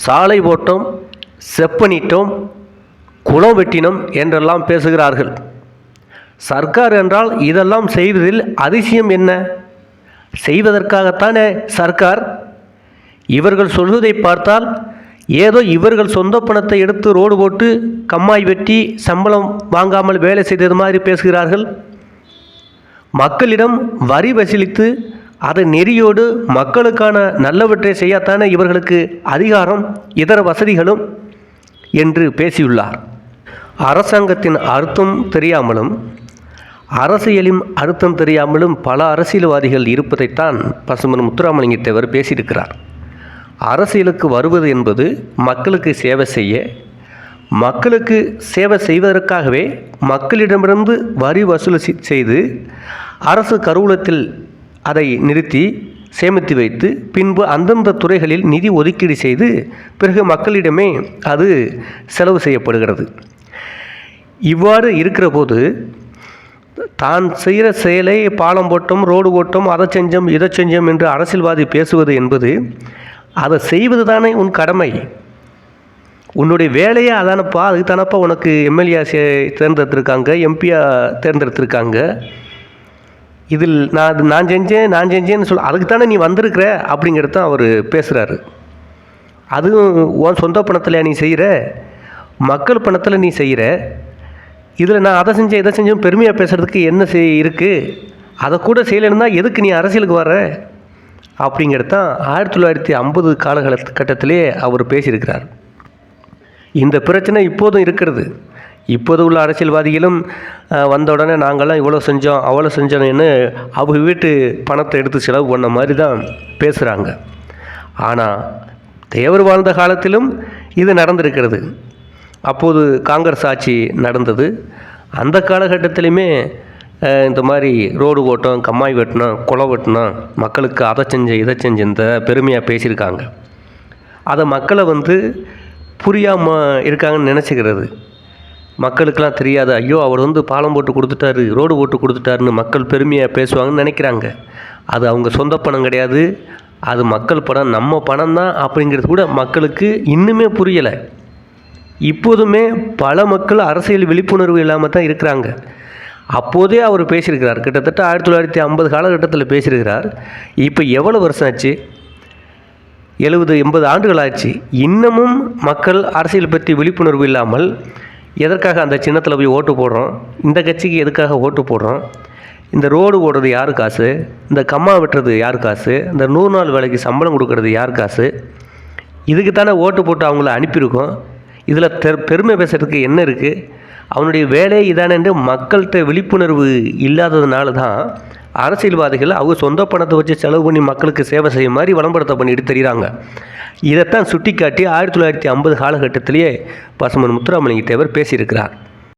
சாலை போட்டோம், செப்பனிட்டோம், குளம் வெட்டினோம் என்றெல்லாம் பேசுகிறார்கள். சர்க்கார் என்றால் இதெல்லாம் செய்வதில் அதிசயம் என்ன? செய்வதற்காகத்தானே சர்க்கார். இவர்கள் சொல்வதை பார்த்தால் ஏதோ இவர்கள் சொந்த பணத்தை எடுத்து ரோடு போட்டு கம்மாய் வெட்டி சம்பளம் வாங்காமல் வேலை செய்தது மாதிரி பேசுகிறார்கள். மக்களிடம் வரி வசூலித்து அதை நெறியோடு மக்களுக்கான நல்லவற்றை செய்யத்தானே இவர்களுக்கு அதிகாரம், இதர வசதிகளும் என்று பேசியுள்ளார். அரசாங்கத்தின் அர்த்தம் தெரியாமலும் அரசியலின் அர்த்தம் தெரியாமலும் பல அரசியல்வாதிகள் இருப்பதைத்தான் பசும்பொன் முத்துராமலிங்க தேவர் பேசியிருக்கிறார். அரசியலுக்கு வருவது என்பது மக்களுக்கு சேவை செய்ய, மக்களுக்கு சேவை செய்வதற்காகவே மக்களிடமிருந்து வரி வசூல் செய்து அரசு கருவூலத்தில் அதை நிறுத்தி சேமித்து வைத்து பின்பு அந்தந்த துறைகளில் நிதி ஒதுக்கீடு செய்து பிறகு மக்களிடமே அது செலவு செய்யப்படுகிறது. இவ்வாறு இருக்கிற போது தான் செய்கிற செயலை பாலம் போட்டோம், ரோடு போட்டோம், அதை செஞ்சோம், இதை செஞ்சோம் என்று அரசியல்வாதி பேசுவது என்பது அதை செய்வது தானே உன் கடமை. உன்னுடைய வேலையே அதானப்பா. அதுக்கு தானப்பா உனக்கு எம்எல்ஏ தேர்ந்தெடுத்திருக்காங்க, எம்பியாக தேர்ந்தெடுத்திருக்காங்க. இதில் நான் செஞ்சேன்னு சொல்ல அதுக்கு தானே நீ வந்திருக்கிற அப்படிங்கிறது தான் அவர் பேசுகிறாரு. அதுவும் உன் சொந்த பணத்தில் நீ செய்கிற, மக்கள் பணத்தில் நீ செய்கிற. இதில் நான் அதை செஞ்சேன் இதை செஞ்சேன் பெருமையாக பேசுகிறதுக்கு என்ன இருக்குது? அதை கூட செய்யலைன்னா எதுக்கு நீ அரசியலுக்கு வர அப்படிங்கிறது தான் 1950 காலகட்டத்திலே அவர் பேசியிருக்கிறார். இந்த பிரச்சனை இப்போதும் இருக்கிறது. இப்போது உள்ள அரசியல்வாதிகளும் வந்த உடனே நாங்கள்லாம் இவ்வளோ செஞ்சோம் அவ்வளோ செஞ்சோன்னு அவங்க வீட்டு பணத்தை எடுத்து செலவு பண்ண மாதிரி தான் பேசுகிறாங்க. ஆனால் தேவர் வாழ்ந்த காலத்திலும் இது நடந்திருக்கிறது. அப்போது காங்கிரஸ் ஆட்சி நடந்தது. அந்த காலகட்டத்திலையுமே இந்த மாதிரி ரோடு ஓட்டோம், கம்மாய் வெட்டினோம், குளம் வெட்டினோம், மக்களுக்கு அதை செஞ்சேன் இதை செஞ்சேன் இந்த பெருமையாக பேசியிருக்காங்க. அதை மக்களை புரியாமல் இருக்காங்கன்னு நினச்சிக்கிறது. மக்களுக்கெல்லாம் தெரியாது. ஐயோ அவர் பாலம் போட்டு கொடுத்துட்டாரு, ரோடு போட்டு கொடுத்துட்டாருன்னு மக்கள் பெருமையாக பேசுவாங்கன்னு நினைக்கிறாங்க. அது அவங்க சொந்த பணம் கிடையாது, அது மக்கள் பணம், நம்ம பணம் தான் அப்படிங்கிறது கூட மக்களுக்கு இன்னுமே புரியலை. இப்போதுமே பல மக்கள் அரசியல் விழிப்புணர்வு இல்லாமல் தான் இருக்கிறாங்க. அப்போதே அவர் பேசியிருக்கிறார். கிட்டத்தட்ட 1950 காலகட்டத்தில் பேசியிருக்கிறார். இப்போ எவ்வளோ வருஷம் ஆச்சு? 70-80 ஆண்டுகள் ஆச்சு. இன்னமும் மக்கள் அரசியல் பற்றி விழிப்புணர்வு இல்லாமல் எதற்காக அந்த சின்னத்தில் போய் ஓட்டு போடுறோம், இந்த கட்சிக்கு எதுக்காக ஓட்டு போடுறோம், இந்த ரோடு போடுறது யார் காசு, இந்த கம்மா வெட்டுறது யார் காசு, இந்த 100 நாள் வேலைக்கு சம்பளம் கொடுக்கறது யார் காசு, இதுக்கு தானே ஓட்டு போட்டு அவங்கள அனுப்பியிருக்கோம். இதில் பெருமை பேசுகிறதுக்கு என்ன இருக்குது? அவனுடைய வேலையை இதான என்று மக்கள்கிட்ட விழிப்புணர்வு இல்லாததுனால தான் அரசியல்வாதிகள் அவங்க சொந்த பணத்தை வச்சு செலவு பண்ணி மக்களுக்கு சேவை செய்ய மாதிரி விளம்பரத்தை பண்ணிட்டு தெரியுறாங்க. இதைத்தான் சுட்டி காட்டி 1950 காலகட்டத்திலேயே பசும்பொன் முத்துராமலிங்க தேவர் பேசியிருக்கிறார்.